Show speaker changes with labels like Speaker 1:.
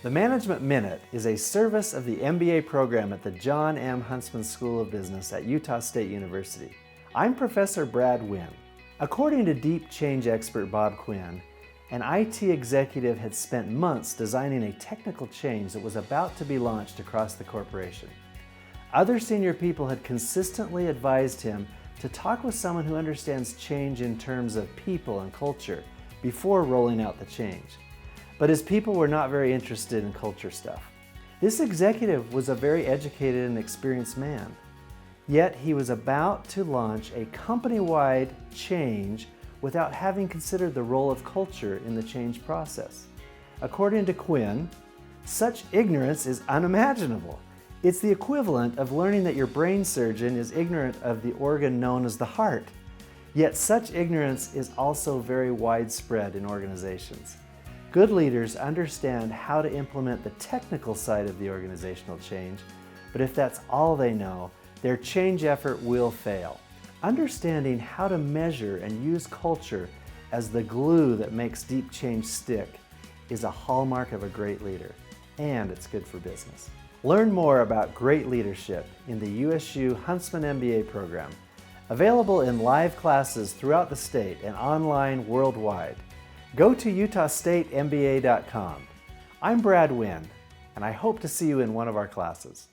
Speaker 1: The Management Minute is a service of the MBA program at the John M. Huntsman School of Business at Utah State University. I'm Professor Brad Wynn. According to deep change expert Bob Quinn, an IT executive had spent months designing a technical change that was about to be launched across the corporation. Other senior people had consistently advised him to talk with someone who understands change in terms of people and culture before rolling out the change. But his people were not very interested in culture stuff. This executive was a very educated and experienced man. Yet he was about to launch a company-wide change without having considered the role of culture in the change process. According to Quinn, such ignorance is unimaginable. It's the equivalent of learning that your brain surgeon is ignorant of the organ known as the heart. Yet such ignorance is also very widespread in organizations. Good leaders understand how to implement the technical side of the organizational change, but if that's all they know, their change effort will fail. Understanding how to measure and use culture as the glue that makes deep change stick is a hallmark of a great leader, and it's good for business. Learn more about great leadership in the USU Huntsman MBA program, available in live classes throughout the state and online worldwide. Go to utahstatemba.com. I'm Brad Wynn, and I hope to see you in one of our classes.